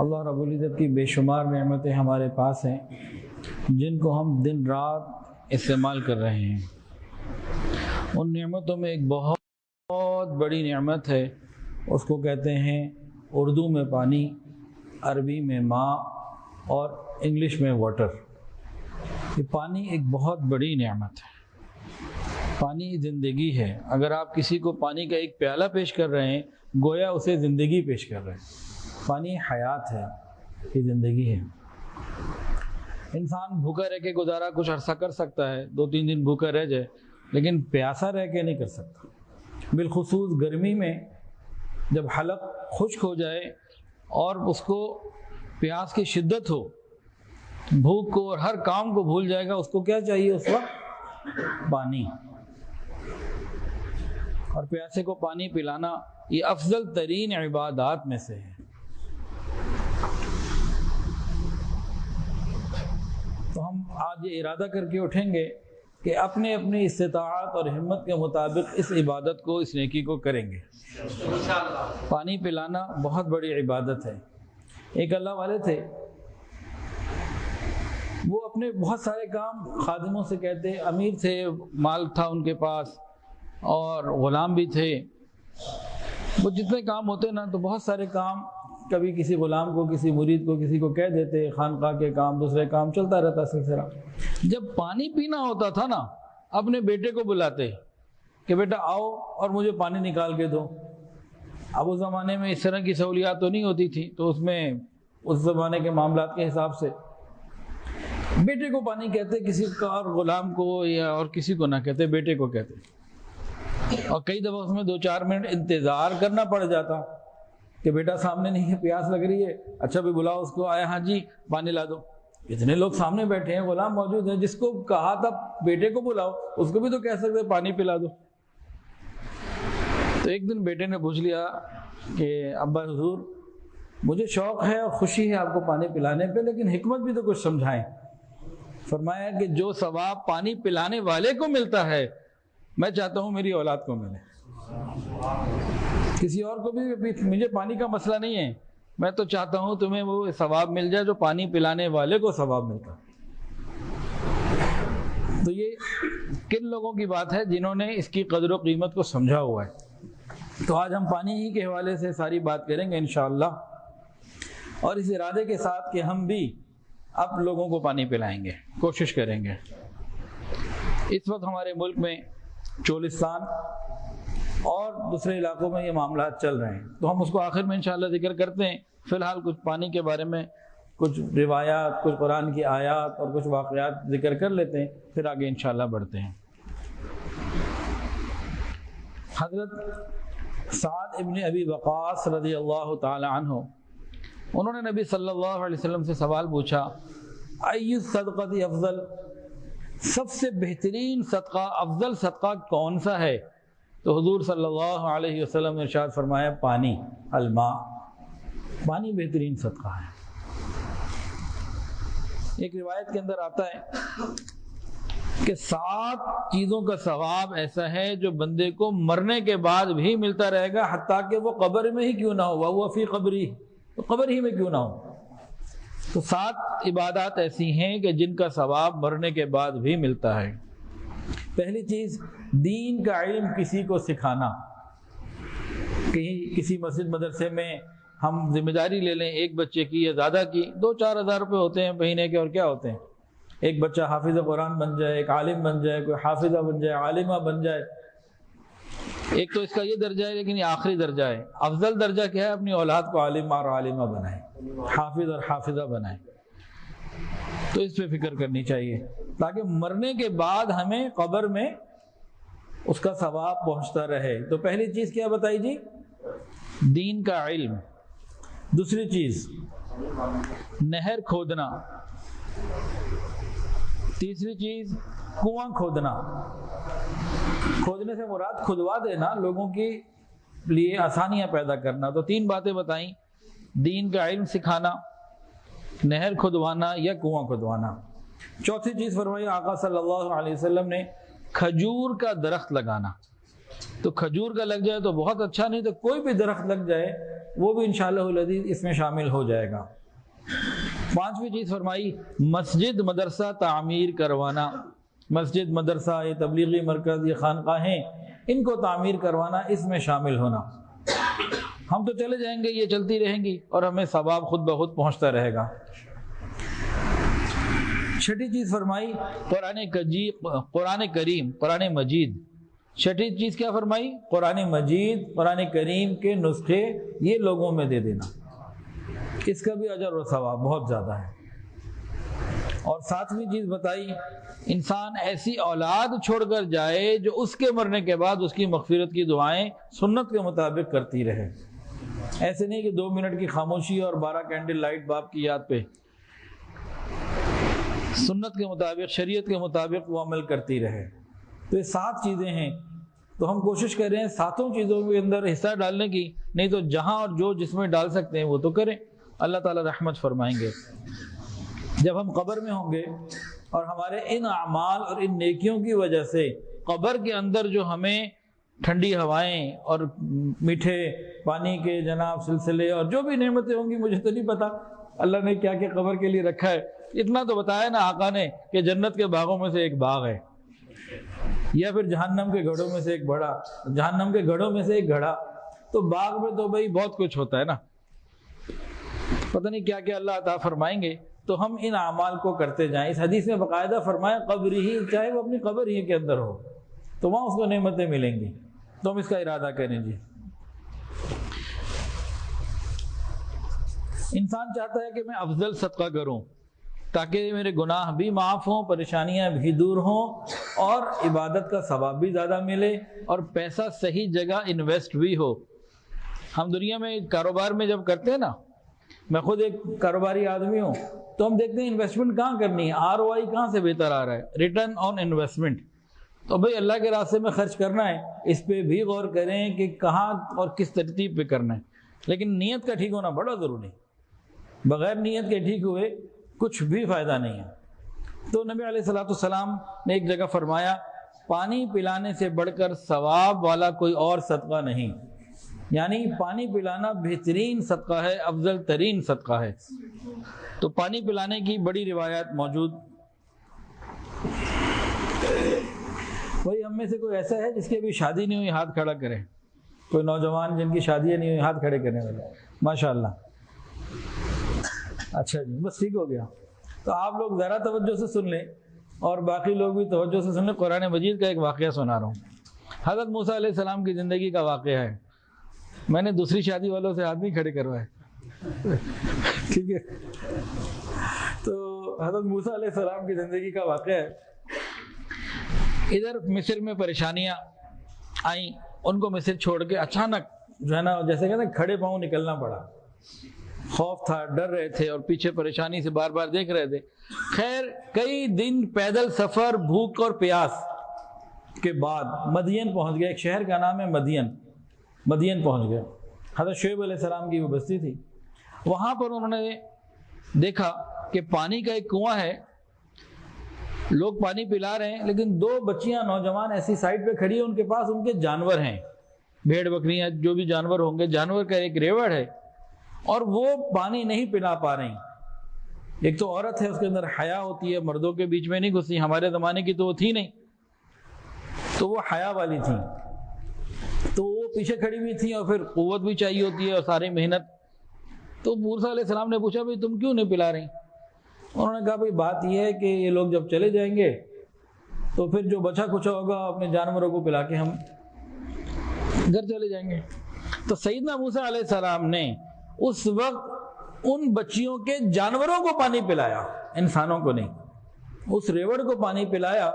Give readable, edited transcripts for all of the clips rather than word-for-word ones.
اللہ رب العزت کی بے شمار نعمتیں ہمارے پاس ہیں جن کو ہم دن رات استعمال کر رہے ہیں۔ ان نعمتوں میں ایک بہت بڑی نعمت ہے، اس کو کہتے ہیں اردو میں پانی، عربی میں ماء اور انگلش میں واٹر۔ یہ پانی ایک بہت بڑی نعمت ہے۔ پانی زندگی ہے۔ اگر آپ کسی کو پانی کا ایک پیالہ پیش کر رہے ہیں گویا اسے زندگی پیش کر رہے ہیں۔ پانی حیات ہے، یہ زندگی ہے۔ انسان بھوکا رہ کے گزارا کچھ عرصہ کر سکتا ہے، 2-3 دن بھوکا رہ جائے، لیکن پیاسا رہ کے نہیں کر سکتا۔ بالخصوص گرمی میں جب حلق خشک ہو جائے اور اس کو پیاس کی شدت ہو، بھوک کو اور ہر کام کو بھول جائے گا، اس کو کیا چاہیے اس وقت؟ پانی۔ اور پیاسے کو پانی پلانا یہ افضل ترین عبادات میں سے ہے۔ تو ہم آج یہ ارادہ کر کے اٹھیں گے کہ اپنے اپنی استطاعت اور ہمت کے مطابق اس عبادت کو، اس نیکی کو کریں گے۔ پانی پلانا بہت بڑی عبادت ہے۔ ایک اللہ والے تھے، وہ اپنے بہت سارے کام خادموں سے کہتے، امیر تھے، مال تھا ان کے پاس اور غلام بھی تھے۔ وہ جتنے کام ہوتے نا تو بہت سارے کام کبھی کسی غلام کو، کسی مرید کو، کسی کو کہہ دیتے، خانقاہ کے کام، دوسرے کام چلتا رہتا سلسلہ۔ جب پانی پینا ہوتا تھا نا اپنے بیٹے کو بلاتے کہ بیٹا آؤ اور مجھے پانی نکال کے دو۔ اب اس زمانے میں اس طرح کی سہولیات تو نہیں ہوتی تھی، تو اس زمانے کے معاملات کے حساب سے بیٹے کو پانی کہتے، کسی کا اور غلام کو یا اور کسی کو نہ کہتے، بیٹے کو کہتے۔ اور کئی دفعہ اس میں 2-4 منٹ انتظار کرنا پڑ جاتا کہ بیٹا سامنے نہیں ہے، پیاس لگ رہی ہے، اچھا بھی بلاؤ اس کو، آیا ہاں جی پانی لا دو۔ اتنے لوگ سامنے بیٹھے ہیں، غلام موجود ہیں، جس کو کہا تھا بیٹے کو بلاؤ اس کو بھی تو کہہ سکتے پانی پلا دو۔ تو ایک دن بیٹے نے پوچھ لیا کہ ابا حضور مجھے شوق ہے اور خوشی ہے آپ کو پانی پلانے پہ، لیکن حکمت بھی تو کچھ سمجھائیں۔ فرمایا کہ جو ثواب پانی پلانے والے کو ملتا ہے میں چاہتا ہوں میری اولاد کو ملے۔ کسی اور کو بھی مجھے پانی کا مسئلہ نہیں ہے، میں تو چاہتا ہوں تمہیں وہ ثواب مل جائے جو پانی پلانے والے کو ثواب ملتا۔ تو یہ کن لوگوں کی بات ہے جنہوں نے اس کی قدر و قیمت کو سمجھا ہوا ہے۔ تو آج ہم پانی ہی کے حوالے سے ساری بات کریں گے انشاءاللہ، اور اس ارادے کے ساتھ کہ ہم بھی اب لوگوں کو پانی پلائیں گے، کوشش کریں گے۔ اس وقت ہمارے ملک میں چولستان اور دوسرے علاقوں میں یہ معاملات چل رہے ہیں، تو ہم اس کو آخر میں انشاءاللہ ذکر کرتے ہیں۔ فی الحال کچھ پانی کے بارے میں کچھ روایات، کچھ قرآن کی آیات اور کچھ واقعات ذکر کر لیتے ہیں، پھر آگے انشاءاللہ بڑھتے ہیں۔ حضرت سعد ابن ابی وقاص رضی اللہ تعالی عنہ، انہوں نے نبی صلی اللہ علیہ وسلم سے سوال پوچھا، ای الصدقۃ افضل، سب سے بہترین صدقہ، افضل صدقہ کون سا ہے؟ تو حضور صلی اللہ علیہ وسلم نے ارشاد فرمایا پانی، الماء، پانی بہترین صدقہ ہے۔ ایک روایت کے اندر آتا ہے کہ 7 چیزوں کا ثواب ایسا ہے جو بندے کو مرنے کے بعد بھی ملتا رہے گا، حتیٰ کہ وہ قبر میں ہی کیوں نہ ہو، وہ فی قبری، تو قبر ہی میں کیوں نہ ہو۔ تو 7 عبادات ایسی ہیں کہ جن کا ثواب مرنے کے بعد بھی ملتا ہے۔ پہلی چیز دین کا علم کسی کو سکھانا۔ کہیں کسی مسجد مدرسے میں ہم ذمہ داری لے لیں ایک بچے کی یا زیادہ کی، 2-4 ہزار روپے ہوتے ہیں مہینے کے، اور کیا ہوتے ہیں؟ ایک بچہ حافظ قرآن بن جائے، ایک عالم بن جائے، کوئی حافظہ بن جائے، عالمہ بن جائے۔ ایک تو اس کا یہ درجہ ہے، لیکن یہ آخری درجہ ہے۔ افضل درجہ کیا ہے؟ اپنی اولاد کو عالم اور عالمہ بنائیں، حافظ اور حافظہ بنائیں۔ تو اس پہ فکر کرنی چاہیے تاکہ مرنے کے بعد ہمیں قبر میں اس کا ثواب پہنچتا رہے۔ تو پہلی چیز کیا بتائی جی؟ دین کا علم۔ دوسری چیز نہر کھودنا۔ تیسری چیز کنواں کھودنا۔ کھودنے سے مراد کھدوا دینا، لوگوں کے لیے آسانیاں پیدا کرنا۔ تو 3 باتیں بتائیں، دین کا علم سکھانا، نہر کھدوانا یا کنواں کھدوانا۔ چوتھی چیز فرمائی آقا صلی اللہ علیہ وسلم نے، کھجور کا درخت لگانا۔ تو کھجور کا لگ جائے تو بہت اچھا، نہیں تو کوئی بھی درخت لگ جائے وہ بھی انشاءاللہ العزیز اس میں شامل ہو جائے گا۔ پانچویں چیز فرمائی مسجد مدرسہ تعمیر کروانا۔ مسجد مدرسہ، یہ تبلیغی مرکز، یہ خانقاہیں، ان کو تعمیر کروانا، اس میں شامل ہونا۔ ہم تو چلے جائیں گے، یہ چلتی رہیں گی اور ہمیں ثواب خود بخود پہنچتا رہے گا۔ چھٹی چیز فرمائی قرآن کریم، قرآن مجید۔ چھٹی چیز کیا فرمائی؟ قرآن مجید، قرآن کریم کے نسخے یہ لوگوں میں دے دینا، اس کا بھی اجر و ثواب بہت زیادہ ہے۔ اور ساتویں چیز بتائی انسان ایسی اولاد چھوڑ کر جائے جو اس کے مرنے کے بعد اس کی مغفرت کی دعائیں سنت کے مطابق کرتی رہے۔ ایسے نہیں کہ 2 منٹ کی خاموشی اور 12 کینڈل لائٹ باپ کی یاد پہ، سنت کے مطابق، شریعت کے مطابق وہ عمل کرتی رہے۔ تو یہ 7 چیزیں ہیں، تو ہم کوشش کر رہے ہیں 7 چیزوں کے اندر حصہ ڈالنے کی، نہیں تو جہاں اور جو جس میں ڈال سکتے ہیں وہ تو کریں، اللہ تعالیٰ رحمت فرمائیں گے۔ جب ہم قبر میں ہوں گے اور ہمارے ان اعمال اور ان نیکیوں کی وجہ سے قبر کے اندر جو ہمیں ٹھنڈی ہوائیں اور میٹھے پانی کے جناب سلسلے اور جو بھی نعمتیں ہوں گی، مجھے تو نہیں پتا اللہ نے کیا کیا قبر کے لیے رکھا ہے، اتنا تو بتایا نا آقا نے کہ جنت کے باغوں میں سے ایک باغ ہے، یا پھر جہنم کے گھڑوں میں سے ایک بڑا، جہنم کے گھڑوں میں سے ایک گھڑا۔ تو باغ میں تو بھائی بہت کچھ ہوتا ہے نا، پتہ نہیں کیا کیا اللہ عطا فرمائیں گے۔ تو ہم ان اعمال کو کرتے جائیں۔ اس حدیث میں باقاعدہ فرمایا قبر ہی، چاہے وہ اپنی قبر ہی کے اندر ہو تو وہاں اس کو نعمتیں ملیں گی، تو ہم اس کا ارادہ کریں۔ جی، انسان چاہتا ہے کہ میں افضل صدقہ کروں تاکہ میرے گناہ بھی معاف ہوں، پریشانیاں بھی دور ہوں، اور عبادت کا ثواب بھی زیادہ ملے، اور پیسہ صحیح جگہ انویسٹ بھی ہو۔ ہم دنیا میں کاروبار میں جب کرتے ہیں نا، میں خود ایک کاروباری آدمی ہوں، تو ہم دیکھتے ہیں انویسٹمنٹ کہاں کرنی ہے، ROI کہاں سے بہتر آ رہا ہے، ریٹرن آن انویسٹمنٹ۔ تو بھئی اللہ کے راستے میں خرچ کرنا ہے، اس پہ بھی غور کریں کہ کہاں اور کس ترتیب پہ کرنا ہے، لیکن نیت کا ٹھیک ہونا بڑا ضروری ہے، بغیر نیت کے ٹھیک ہوئے کچھ بھی فائدہ نہیں ہے۔ تو نبی علیہ الصلوۃ والسلام نے ایک جگہ فرمایا پانی پلانے سے بڑھ کر ثواب والا کوئی اور صدقہ نہیں، یعنی پانی پلانا بہترین صدقہ ہے، افضل ترین صدقہ ہے۔ تو پانی پلانے کی بڑی روایات موجود۔ وہی ہم میں سے کوئی ایسا ہے جس کی ابھی شادی نہیں ہوئی، ہاتھ کھڑا کرے، کوئی نوجوان جن کی شادی نہیں ہوئی ہاتھ کھڑے کرنے والے، ماشاءاللہ۔ اچھا جی، بس ٹھیک ہو گیا۔ تو آپ لوگ ذرا توجہ سے سن لیں اور باقی لوگ بھی توجہ سے سن لیں۔ قرآن مجید کا ایک واقعہ سنا رہا ہوں، حضرت موسیٰ علیہ السلام کی زندگی کا واقعہ ہے۔ میں نے دوسری شادی والوں سے ہاتھ نہیں کھڑے کروائے، ٹھیک ہے؟ تو حضرت موسیٰ علیہ السلام کی زندگی کا واقعہ ہے۔ ادھر مصر میں پریشانیاں آئیں، ان کو مصر چھوڑ کے اچانک جو ہے نا، جیسے کہتے ہیں کھڑے پاؤں نکلنا پڑا۔ خوف تھا، ڈر رہے تھے، اور پیچھے پریشانی سے بار بار دیکھ رہے تھے۔ خیر کئی دن پیدل سفر، بھوک اور پیاس کے بعد مدین پہنچ گئے۔ ایک شہر کا نام ہے مدین پہنچ گئے۔ حضرت شعیب علیہ السلام کی وہ بستی تھی۔ وہاں پر انہوں نے دیکھا کہ پانی کا ایک کنواں ہے، لوگ پانی پلا رہے ہیں، لیکن 2 بچیاں نوجوان ایسی سائڈ پہ کھڑی ہیں، ان کے پاس ان کے جانور ہیں، بھیڑ بکریاں جو بھی جانور ہوں گے، جانور کا ایک ریوڑ ہے، اور وہ پانی نہیں پلا پا رہی۔ ایک تو عورت ہے، اس کے اندر حیا ہوتی ہے، مردوں کے بیچ میں نہیں گھسی، ہمارے زمانے کی تو وہ تھی نہیں، تو وہ حیا والی تھی، تو وہ پیچھے کھڑی ہوئی تھی، اور پھر قوت بھی چاہیے ہوتی ہے اور ساری محنت۔ تو موسیٰ علیہ السلام نے پوچھا بھائی تم کیوں نہیں پلا رہی؟ انہوں نے کہا بھائی بات یہ ہے کہ یہ لوگ جب چلے جائیں گے تو پھر جو بچا کچھا ہوگا اپنے جانوروں کو پلا کے ہم گھر چلے جائیں گے۔ تو سیدنا موسیٰ علیہ السلام نے اس وقت ان بچیوں کے جانوروں کو پانی پلایا، انسانوں کو نہیں۔ اس ریوڑ کو پانی پلایا،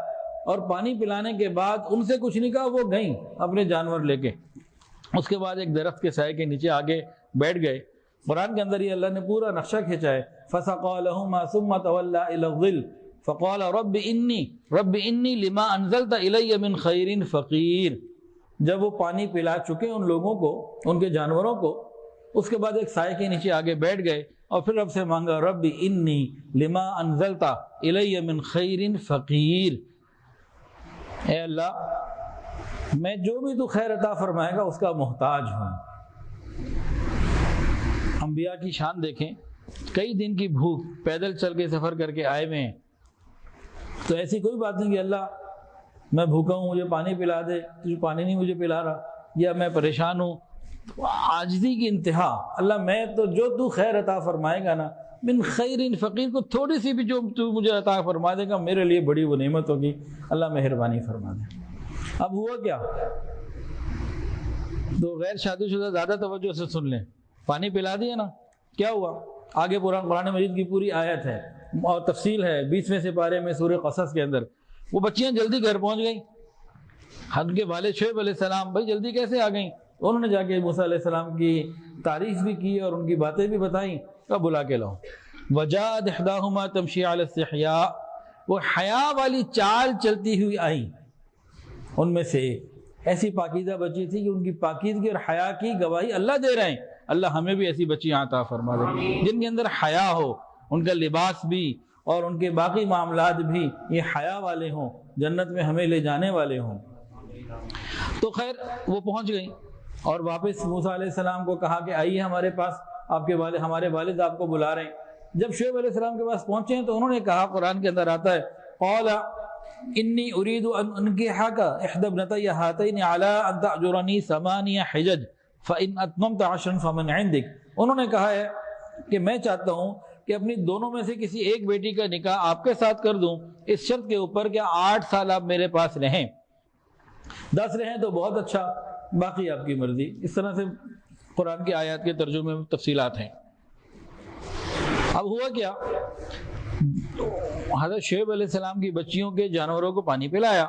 اور پانی پلانے کے بعد ان سے کچھ نہیں کہا، وہ گئیں اپنے جانور لے کے۔ اس کے بعد ایک درخت کے سائے کے نیچے آگے بیٹھ گئے۔ قرآن کے اندر یہ اللہ نے پورا نقشہ کھینچا ہے، فَسَقَىٰ لَهُمَا ثُمَّ تَوَلَّىٰ إِلَى الظِّلِّ فَقَالَ رَبِّ إِنِّي لِمَا أَنزَلْتَ إِلَيَّ مِنْ خَيْرٍ فَقِيرٌ۔ جب وہ پانی پلا چکے ان لوگوں کو، ان کے جانوروں کو، اس کے بعد ایک سائے کے نیچے آگے بیٹھ گئے، اور پھر رب سے مانگا رب انی لما انزلت الی من خیر فقیر، اے اللہ میں جو بھی تو خیر عطا فرمائے گا اس کا محتاج ہوں۔ انبیاء کی شان دیکھیں، کئی دن کی بھوک، پیدل چل کے سفر کر کے آئے ہوئے ہیں، تو ایسی کوئی بات نہیں کہ اللہ میں بھوکا ہوں مجھے پانی پلا دے، تجھے پانی نہیں مجھے پلا رہا، یا میں پریشان ہوں، عاجزی کی انتہا، اللہ میں تو جو تو خیر عطا فرمائے گا نا، من خیر فقیر کو تھوڑی سی بھی جو تو مجھے عطا فرما دے گا میرے لیے بڑی وہ نعمت ہوگی، اللہ مہربانی فرما دے۔ اب ہوا کیا؟ تو غیر شادی شدہ زیادہ توجہ سے سن لیں، پانی پلا دیا نا، کیا ہوا؟ آگے قرآن مجید کی پوری آیت ہے اور تفصیل ہے 20ویں سپارے میں سورہ قصص کے اندر۔ وہ بچیاں جلدی گھر پہنچ گئیں، ان کے والد شعیب علیہ السلام بھائی جلدی کیسے آ گئیں؟ انہوں نے جا کے موسیٰ علیہ السلام کی تعریف بھی کی اور ان کی باتیں بھی بتائیں، کب بلا کے لاؤ۔ وجاءت احداہما تمشی علی استحیاء، وہ حیا والی چال چلتی ہوئی آئیں، ان میں سے ایسی پاکیزہ بچی تھی کہ ان کی پاکیزگی اور حیا کی گواہی اللہ دے رہے ہیں، اللہ ہمیں بھی ایسی بچیاں عطا فرما دے جن کے اندر حیا ہو، ان کا لباس بھی اور ان کے باقی معاملات بھی یہ حیا والے ہوں، جنت میں ہمیں لے جانے والے ہوں۔ تو خیر وہ پہنچ گئیں اور واپس موسیٰ علیہ السلام کو کہا کہ آئیے ہمارے پاس، آپ کے والد، ہمارے والد آپ کو بلا رہے ہیں۔ جب شعیب علیہ السلام کے پاس پہنچے ہیں تو انہوں نے کہا، قرآن کے اندر آتا ہے، قال انی ارید ان انکحک احدی ابنتی ہاتین علی ان تأجرنی 8 حجج فإن اتممت 10 فمن عندک۔ انہوں نے کہا ہے کہ میں چاہتا ہوں کہ اپنی دونوں میں سے کسی ایک بیٹی کا نکاح آپ کے ساتھ کر دوں، اس شرط کے اوپر کہ 8 سال آپ میرے پاس رہیں، 10 رہیں تو بہت اچھا، باقی آپ کی مرضی۔ اس طرح سے قرآن کی آیات کے ترجمے میں تفصیلات ہیں۔ اب ہوا کیا؟ حضرت شعیب علیہ السلام کی بچیوں کے جانوروں کو پانی پلایا،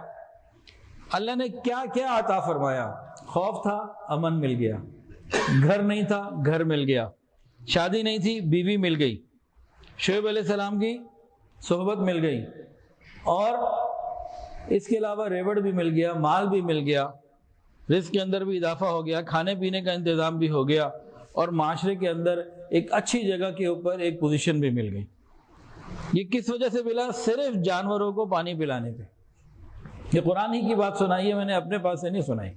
اللہ نے کیا کیا عطا فرمایا؟ خوف تھا، امن مل گیا، گھر نہیں تھا، گھر مل گیا، شادی نہیں تھی، بیوی مل گئی، شعیب علیہ السلام کی صحبت مل گئی، اور اس کے علاوہ ریوڑ بھی مل گیا، مال بھی مل گیا، رزق کے اندر بھی اضافہ ہو گیا، کھانے پینے کا انتظام بھی ہو گیا، اور معاشرے کے اندر ایک اچھی جگہ کے اوپر ایک پوزیشن بھی مل گئی۔ یہ کس وجہ سے ملا؟ صرف جانوروں کو پانی پلانے پہ۔ یہ قرآن ہی کی بات سنائی ہے، میں نے اپنے پاس سے نہیں سنائی۔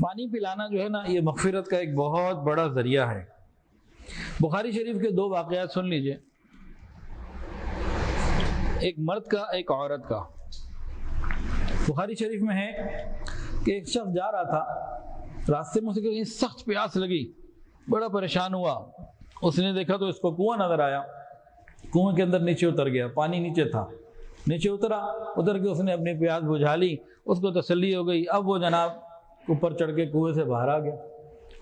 پانی پلانا جو ہے نا، یہ مغفرت کا ایک بہت بڑا ذریعہ ہے۔ بخاری شریف کے 2 واقعات سن لیجئے، ایک مرد کا، ایک عورت کا۔ بخاری شریف میں ہے کہ ایک شخص جا رہا تھا، راستے میں اسے کہیں سخت پیاس لگی، بڑا پریشان ہوا، اس نے دیکھا تو اس کو کنواں نظر آیا، کنویں کے اندر نیچے اتر گیا، پانی نیچے تھا، نیچے اتر کے اس نے اپنی پیاس بجھا لی، اس کو تسلی ہو گئی۔ اب وہ جناب اوپر چڑھ کے کنویں سے باہر آ گیا،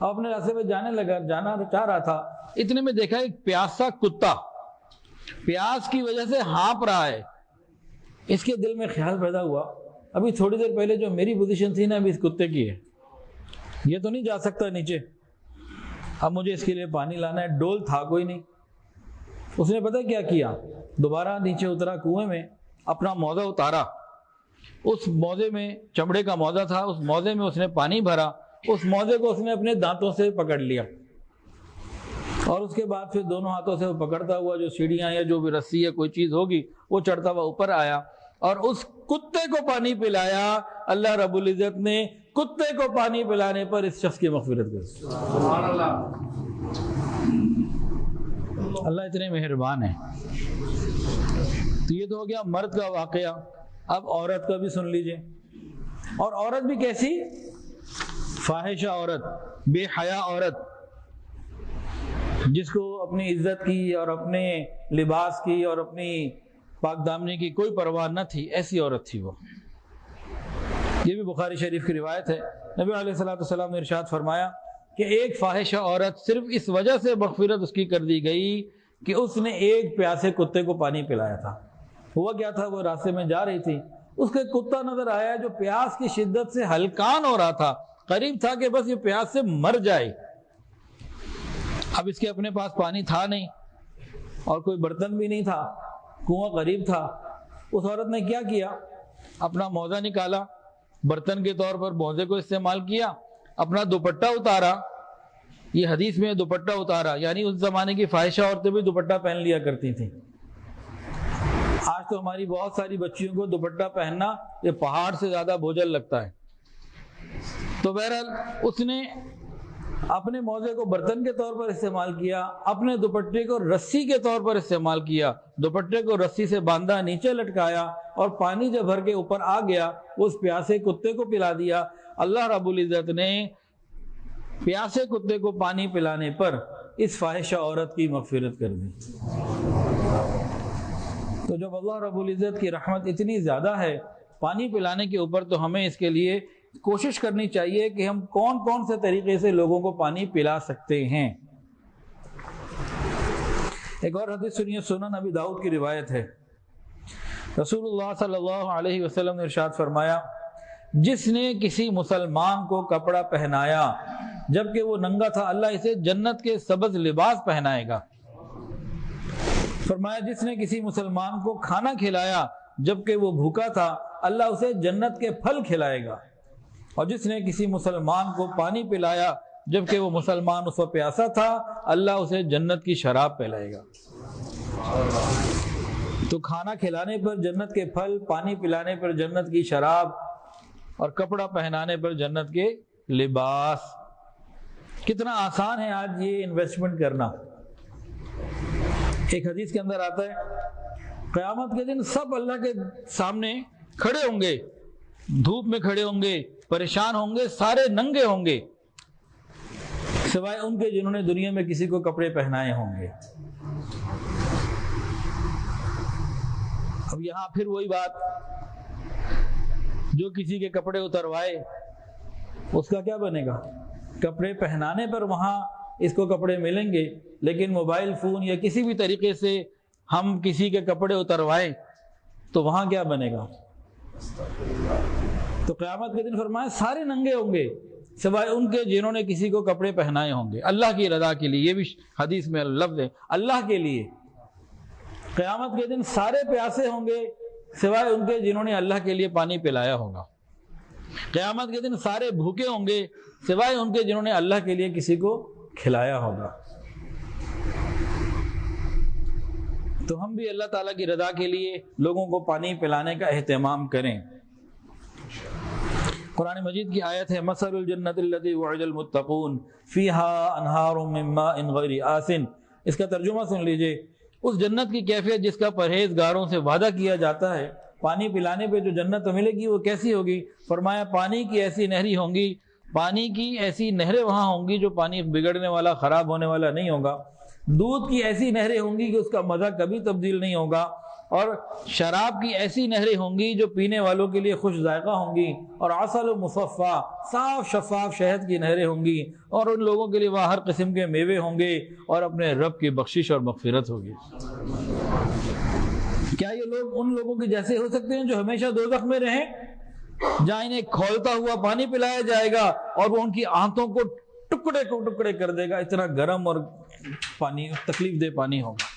اب اپنے راستے میں جانا چاہ رہا تھا، اتنے میں دیکھا ایک پیاسا کتا پیاس کی وجہ سے ہانپ رہا ہے۔ اس کے دل میں خیال پیدا ہوا، ابھی تھوڑی دیر پہلے جو میری پوزیشن تھی نا، ابھی اس کتے کی ہے، یہ تو نہیں جا سکتا نیچے، اب مجھے اس کے لیے پانی لانا ہے۔ ڈول تھا کوئی نہیں، اس نے پتہ کیا کیا، دوبارہ نیچے اترا کنویں میں، اپنا موزہ اتارا، اس موزے میں چمڑے کا موزہ تھا، اس موزے میں اس نے پانی بھرا، اس موزے کو اس نے اپنے دانتوں سے پکڑ لیا، اور اس کے بعد پھر دونوں ہاتھوں سے وہ پکڑتا ہوا جو سیڑھیاں یا جو بھی رسی یا کوئی چیز ہوگی وہ چڑھتا ہوا اوپر آیا اور اس کتے کو پانی پلایا۔ اللہ رب العزت نے کتے کو پانی پلانے پر اس شخص کی مغفرت کر دی۔ اللہ اتنے مہربان ہے۔ تو یہ تو ہو گیا مرد کا واقعہ، اب عورت کا بھی سن لیجئے۔ اور عورت بھی کیسی؟ فاحشہ عورت، بے حیا عورت، جس کو اپنی عزت کی اور اپنے لباس کی اور اپنی پاک دامنی کی کوئی پرواہ نہ تھی، ایسی عورت تھی وہ۔ یہ بھی بخاری شریف کی روایت ہے، نبی علیہ الصلوۃ والسلام نے ارشاد فرمایا کہ ایک فاحشہ عورت صرف اس وجہ سے مغفرت اس کی کر دی گئی کہ اس نے ایک پیاسے کتے کو پانی پلایا تھا۔ ہوا کیا تھا، وہ راستے میں جا رہی تھی، اس کا کتا نظر آیا جو پیاس کی شدت سے ہلکان ہو رہا تھا، قریب تھا کہ بس یہ پیاس سے مر جائے۔ اب اس کے اپنے پاس پانی تھا نہیں اور کوئی برتن بھی نہیں تھا، کنواں قریب تھا۔ اس عورت نے کیا کیا، اپنا موزہ نکالا، برتن کے طور پر موزے کو استعمال کیا، اپنا دوپٹہ اتارا۔ یہ حدیث میں دوپٹہ اتارا، یعنی اس زمانے کی فاحشہ عورتیں بھی دوپٹہ پہن لیا کرتی تھیں۔ آج تو ہماری بہت ساری بچیوں کو دوپٹہ پہننا یہ پہاڑ سے زیادہ بوجھل لگتا ہے۔ تو بہرحال اس نے اپنے موزے کو برتن کے طور پر استعمال کیا، اپنے دوپٹے کو رسی کے طور پر استعمال کیا، دوپٹے کو رسی سے باندھا، نیچے لٹکایا، اور پانی جب بھر کے اوپر آ گیا اس پیاسے کتے کو پلا دیا۔ اللہ رب العزت نے پیاسے کتے کو پانی پلانے پر اس فاحشہ عورت کی مغفرت کر دی۔ تو جب اللہ رب العزت کی رحمت اتنی زیادہ ہے پانی پلانے کے اوپر، تو ہمیں اس کے لیے کوشش کرنی چاہیے کہ ہم کون کون سے طریقے سے لوگوں کو پانی پلا سکتے ہیں۔ ایک اور حدیث سنیے، سنن ابی داؤد کی روایت ہے، رسول اللہ صلی اللہ علیہ وسلم نے ارشاد فرمایا، جس نے کسی مسلمان کو کپڑا پہنایا جبکہ وہ ننگا تھا، اللہ اسے جنت کے سبز لباس پہنائے گا۔ فرمایا جس نے کسی مسلمان کو کھانا کھلایا جبکہ وہ بھوکا تھا، اللہ اسے جنت کے پھل کھلائے گا۔ اور جس نے کسی مسلمان کو پانی پلایا جبکہ وہ مسلمان اس وقت پیاسا تھا، اللہ اسے جنت کی شراب پلائے گا۔ تو کھانا کھلانے پر جنت کے پھل، پانی پلانے پر جنت کی شراب، اور کپڑا پہنانے پر جنت کے لباس۔ کتنا آسان ہے آج یہ انویسٹمنٹ کرنا۔ ایک حدیث کے اندر آتا ہے قیامت کے دن سب اللہ کے سامنے کھڑے ہوں گے، دھوپ میں کھڑے ہوں گے، پریشان ہوں گے، سارے ننگے ہوں گے سوائے ان کے جنہوں نے دنیا میں کسی کو کپڑے پہنائے ہوں گے۔ اب یہاں پھر وہی بات، جو کسی کے کپڑے اتروائے اس کا کیا بنے گا؟ کپڑے پہنانے پر وہاں اس کو کپڑے ملیں گے، لیکن موبائل فون یا کسی بھی طریقے سے ہم کسی کے کپڑے اتروائیں تو وہاں کیا بنے گا؟ تو قیامت کے دن فرمایا سارے ننگے ہوں گے سوائے ان کے جنہوں نے کسی کو کپڑے پہنائے ہوں گے، اللہ کی رضا کے لیے۔ یہ بھی حدیث میں لفظ ہے، اللہ کے لیے۔ قیامت کے دن سارے پیاسے ہوں گے سوائے ان کے جنہوں نے اللہ کے لیے پانی پلایا ہوگا۔ قیامت کے دن سارے بھوکے ہوں گے سوائے ان کے جنہوں نے اللہ کے لیے کسی کو کھلایا ہوگا۔ تو ہم بھی اللہ تعالیٰ کی رضا کے لیے لوگوں کو پانی پلانے کا اہتمام کریں۔ قرآن مجید کی آیت ہے مثل الجنت التی وعد المتقون فیہا انہار من ماء غیر آسن۔ اس کا ترجمہ سن لیجئے، اس جنت کی کیفیت جس کا پرہیزگاروں سے وعدہ کیا جاتا ہے، پانی پلانے پہ جو جنت ملے گی وہ کیسی ہوگی؟ فرمایا پانی کی ایسی نہری ہوں گی، پانی کی ایسی نہریں وہاں ہوں گی جو پانی بگڑنے والا، خراب ہونے والا نہیں ہوگا۔ دودھ کی ایسی نہریں ہوں گی کہ اس کا مزہ کبھی تبدیل نہیں ہوگا، اور شراب کی ایسی نہریں ہوں گی جو پینے والوں کے لیے خوش ذائقہ ہوں گی، اور عسل و مصفا، صاف شفاف شہد کی نہریں ہوں گی، اور ان لوگوں کے لیے وہاں ہر قسم کے میوے ہوں گے، اور اپنے رب کی بخشش اور مغفرت ہوگی۔ کیا یہ لوگ ان لوگوں کے جیسے ہو سکتے ہیں جو ہمیشہ دوزخ میں رہیں، جہاں انہیں کھولتا ہوا پانی پلایا جائے گا اور وہ ان کی آنتوں کو ٹکڑے کر دے گا، اتنا گرم اور پانی، تکلیف دہ پانی ہوگا۔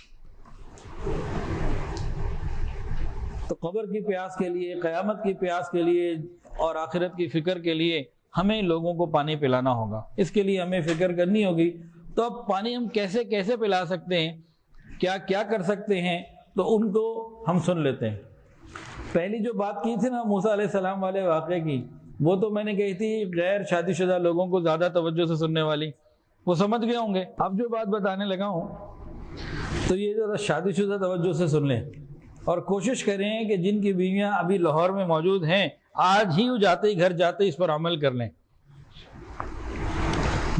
تو قبر کی پیاس کے لیے، قیامت کی پیاس کے لیے اور آخرت کی فکر کے لیے ہمیں لوگوں کو پانی پلانا ہوگا، اس کے لیے ہمیں فکر کرنی ہوگی۔ تو اب پانی ہم کیسے کیسے پلا سکتے ہیں، کیا کیا کر سکتے ہیں، تو ان کو ہم سن لیتے ہیں۔ پہلی جو بات کی تھی نا موسیٰ علیہ السلام والے واقعے کی، وہ تو میں نے کہی تھی غیر شادی شدہ لوگوں کو زیادہ توجہ سے سننے والی، وہ سمجھ گئے ہوں گے۔ اب جو بات بتانے لگا ہوں تو یہ ذرا شادی شدہ توجہ سے سن لیں، اور کوشش کریں کہ جن کی بیویاں ابھی لاہور میں موجود ہیں آج ہی وہ جاتے ہی گھر جاتے ہی اس پر عمل کر لیں۔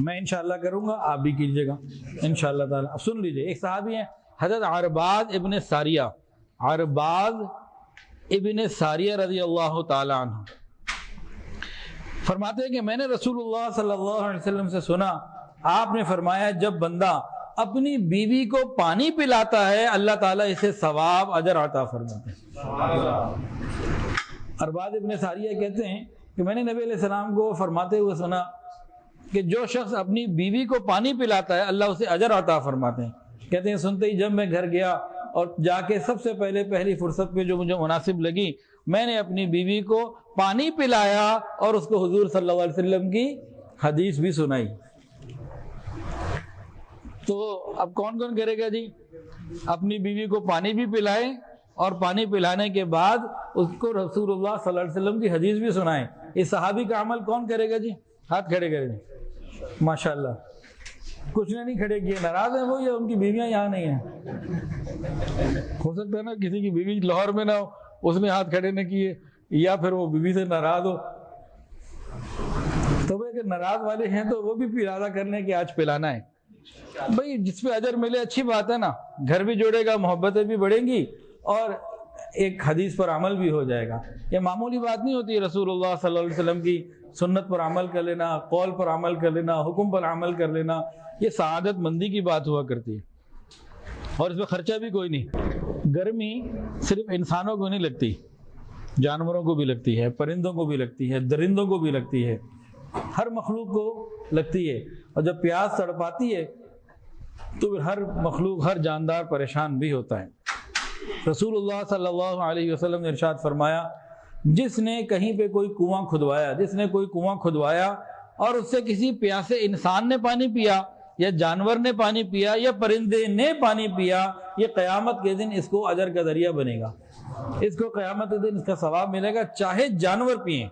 میں انشاءاللہ کروں گا، آپ بھی کیجیے گا انشاءاللہ تعالی۔ اب سن لیجئے، ایک صحابی ہیں حضرت عرباض ابن ساریہ، عرباض ابن ساریہ رضی اللہ تعالی عنہ فرماتے ہیں کہ میں نے رسول اللہ صلی اللہ علیہ وسلم سے سنا، آپ نے فرمایا جب بندہ اپنی بیوی کو پانی پلاتا ہے اللہ تعالیٰ اسے ثواب اجر عطا فرماتے ہیں۔ عرباض ابن ساریہ کہتے ہیں کہ میں نے نبی علیہ السلام کو فرماتے ہوئے سنا کہ جو شخص اپنی بیوی کو پانی پلاتا ہے اللہ اسے اجر عطا فرماتے ہیں۔ کہتے ہیں سنتے ہی جب میں گھر گیا اور جا کے سب سے پہلی فرصت پہ جو مجھے مناسب لگی، میں نے اپنی بیوی کو پانی پلایا اور اس کو حضور صلی اللہ علیہ وسلم کی حدیث بھی سنائی۔ تو اب کون کون کرے گا جی؟ اپنی بیوی کو پانی بھی پلائیں اور پانی پلانے کے بعد اس کو رسول اللہ صلی اللہ علیہ وسلم کی حدیث بھی سنائیں۔ اس صحابی کا عمل کون کرے گا جی؟ ہاتھ کھڑے کریں ماشاءاللہ. کچھ نے نہیں کھڑے کیے. ناراض ہیں وہ یا ان کی بیویاں یہاں نہیں ہیں؟ ہو سکتا ہے نا کسی کی بیوی لاہور میں نہ ہو, اس نے ہاتھ کھڑے نہ کیے, یا پھر وہ بیوی سے ناراض ہو. تو اگر ناراض والے ہیں تو وہ بھی ارادہ کر لیں کہ آج پلانا ہے. بھائی جس پہ اجر ملے اچھی بات ہے نا, گھر بھی جوڑے گا, محبتیں بھی بڑھیں گی, اور ایک حدیث پر عمل بھی ہو جائے گا. یہ معمولی بات نہیں ہوتی. رسول اللہ صلی اللہ علیہ وسلم کی سنت پر عمل کر لینا, قول پر عمل کر لینا, حکم پر عمل کر لینا, یہ سعادت مندی کی بات ہوا کرتی ہے. اور اس میں خرچہ بھی کوئی نہیں. گرمی صرف انسانوں کو نہیں لگتی, جانوروں کو بھی لگتی ہے, پرندوں کو بھی لگتی ہے, درندوں کو بھی لگتی ہے, ہر مخلوق کو لگتی ہے. اور جب پیاس تڑپاتی ہے تو پھر ہر مخلوق, ہر جاندار پریشان بھی ہوتا ہے. رسول اللہ صلی اللہ علیہ وسلم نے ارشاد فرمایا, جس نے کہیں پہ کوئی کنواں کھدوایا, جس نے کوئی کنواں کھدوایا اور اس سے کسی پیاسے انسان نے پانی پیا, یا جانور نے پانی پیا, یا پرندے نے پانی پیا, یہ قیامت کے دن اس کو اجر کا ذریعہ بنے گا. اس کو قیامت کے دن اس کا ثواب ملے گا, چاہے جانور پئیں.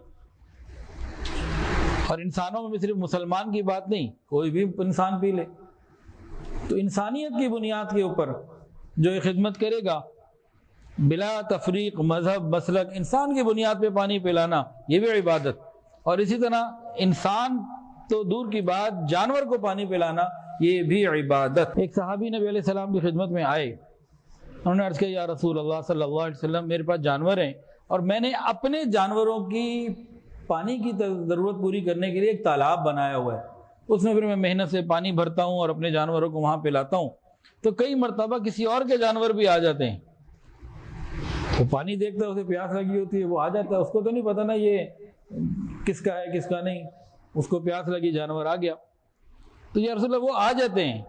اور انسانوں میں بھی صرف مسلمان کی بات نہیں, کوئی بھی انسان پی لے. تو انسانیت کی بنیاد کے اوپر جو یہ خدمت کرے گا بلا تفریق, مذہب, مسلک, انسان کی بنیاد پہ پانی پلانا, یہ بھی عبادت. اور اسی طرح انسان تو دور کی بات, جانور کو پانی پلانا یہ بھی عبادت. ایک صحابی نبی علیہ السلام کی خدمت میں آئے, انہوں نے عرض کیا, یا رسول اللہ صلی اللہ علیہ وسلم, میرے پاس جانور ہیں اور میں نے اپنے جانوروں کی پانی کی ضرورت پوری کرنے کے لیے ایک تالاب بنایا ہوا ہے, اس میں پھر میں محنت سے پانی بھرتا ہوں اور اپنے جانوروں کو وہاں پلاتا ہوں. تو کئی مرتبہ کسی اور کے جانور بھی آ جاتے ہیں, وہ پانی دیکھتا ہے, اسے پیاس لگی ہوتی ہے, وہ آ جاتا ہے, اس کو تو نہیں پتا نا یہ کس کا ہے کس کا نہیں, اس کو پیاس لگی, جانور آ گیا. تو یا رسول اللہ, وہ آ جاتے ہیں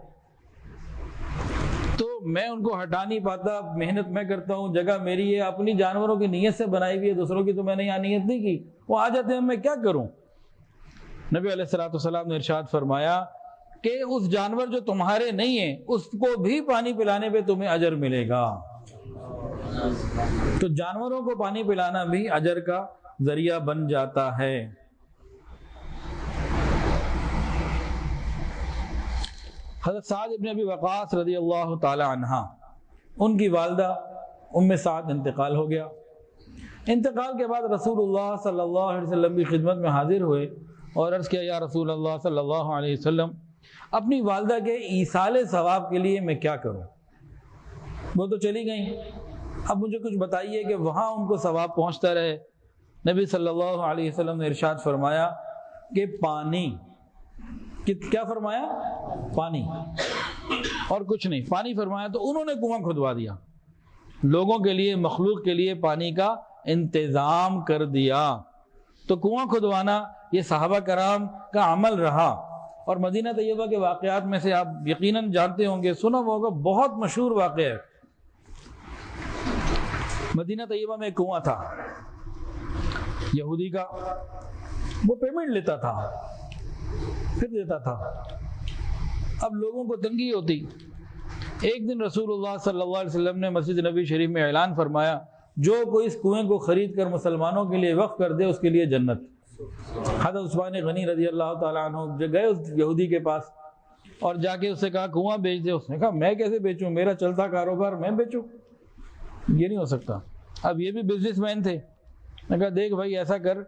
تو میں ان کو ہٹا نہیں پاتا, محنت میں کرتا ہوں, جگہ میری ہے, اپنی جانوروں کی نیت سے بنائی ہوئی ہے, دوسروں کی تو میں نے یہاں نیت نہیں کی, وہ آ جاتے ہیں, میں کیا کروں؟ نبی علیہ الصلوۃ والسلام نے ارشاد فرمایا کہ اس جانور جو تمہارے نہیں ہیں اس کو بھی پانی پلانے پہ تمہیں اجر ملے گا. تو جانوروں کو پانی پلانا بھی اجر کا ذریعہ بن جاتا ہے. حضرت سعد ابن ابی وقاص رضی اللہ تعالی عنہ, ان کی والدہ ام سعد انتقال ہو گیا. انتقال کے بعد رسول اللہ صلی اللہ علیہ وسلم کی خدمت میں حاضر ہوئے اور عرض کیا, یا رسول اللہ صلی اللہ علیہ وسلم, اپنی والدہ کے ایصال ثواب کے لیے میں کیا کروں؟ وہ تو چلی گئیں, اب مجھے کچھ بتائیے کہ وہاں ان کو ثواب پہنچتا رہے. نبی صلی اللہ علیہ وسلم نے ارشاد فرمایا کہ پانی, کیا فرمایا؟ پانی اور کچھ نہیں, پانی فرمایا. تو انہوں نے کنواں کھدوا دیا, لوگوں کے لیے, مخلوق کے لیے پانی کا انتظام کر دیا. تو کنواں کھدوانا یہ صحابہ کرام کا عمل رہا. اور مدینہ طیبہ کے واقعات میں سے آپ یقیناً جانتے ہوں گے, سنا ہوگا, بہت مشہور واقعہ ہے. مدینہ طیبہ میں ایک کنواں تھا یہودی کا, وہ پیمنٹ لیتا تھا پھر دیتا تھا. اب لوگوں کو تنگی ہوتی. ایک دن رسول اللہ صلی اللہ علیہ وسلم نے مسجد نبی شریف میں اعلان فرمایا, جو کوئی اس کنویں کو خرید کر مسلمانوں کے لیے وقف کر دے اس کے لیے جنت. حضرت عثمان غنی رضی اللہ تعالیٰ عنہ جو گئے اس یہودی کے پاس اور جا کے اس سے کہا کنواں بیچ دے. اس نے کہا میں کیسے بیچوں, میرا چلتا کاروبار, میں بیچوں, یہ نہیں ہو سکتا. اب یہ بھی بزنس مین تھے. میں کہا دیکھ بھائی ایسا کر,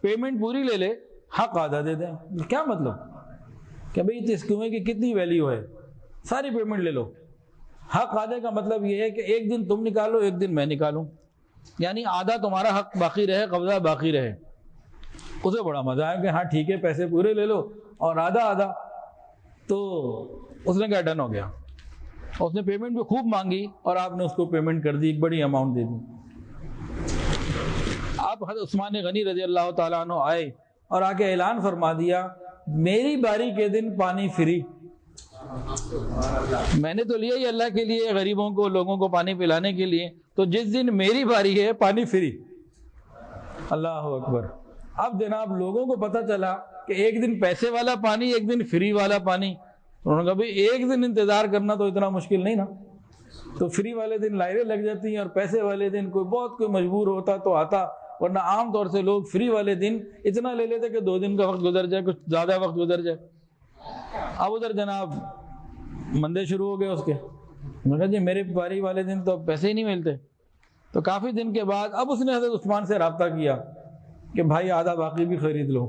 پیمنٹ پوری لے لے, حق آدھا دے دیں. کیا مطلب کہ بھائی اس کنویں کی کتنی ویلیو ہے, ساری پیمنٹ لے لو. حق آدھے کا مطلب یہ ہے کہ ایک دن تم نکالو, ایک دن میں نکالوں, یعنی آدھا تمہارا حق باقی رہے, قبضہ باقی رہے. اسے بڑا مزہ آیا کہ ہاں ٹھیک ہے, پیسے پورے لے لو اور آدھا آدھا. تو اس نے کہا ڈن ہو گیا. اس نے پیمنٹ بھی خوب مانگی اور آپ نے اس کو پیمنٹ کر دی, ایک بڑی اماؤنٹ دے دی. آپ حضرت عثمان غنی رضی اللہ تعالیٰ عنہ آئے اور آ کے اعلان فرما دیا, میری باری کے دن پانی فری. میں نے تو لیا ہی اللہ کے لیے, غریبوں کو, لوگوں کو پانی پلانے کے لیے, تو جس دن میری باری ہے پانی فری. اللہ اکبر. اب جناب لوگوں کو پتہ چلا کہ ایک دن پیسے والا پانی, ایک دن فری والا پانی. انہوں نے کہا بھائی ایک دن انتظار کرنا تو اتنا مشکل نہیں نا. تو فری والے دن لائریں لگ جاتی ہیں اور پیسے والے دن کوئی بہت کوئی مجبور ہوتا تو آتا, ورنہ عام طور سے لوگ فری والے دن اتنا لے لیتے کہ 2 دن کا وقت گزر جائے، کچھ زیادہ وقت گزر جائے۔ اب ادھر جناب مندے شروع ہو گئے اس کے، میں نے کہا جی میرے پاری والے دن تو پیسے ہی نہیں ملتے۔ تو کافی دن کے بعد اب اس نے حضرت عثمان سے رابطہ کیا کہ بھائی آدھا باقی بھی خرید لو۔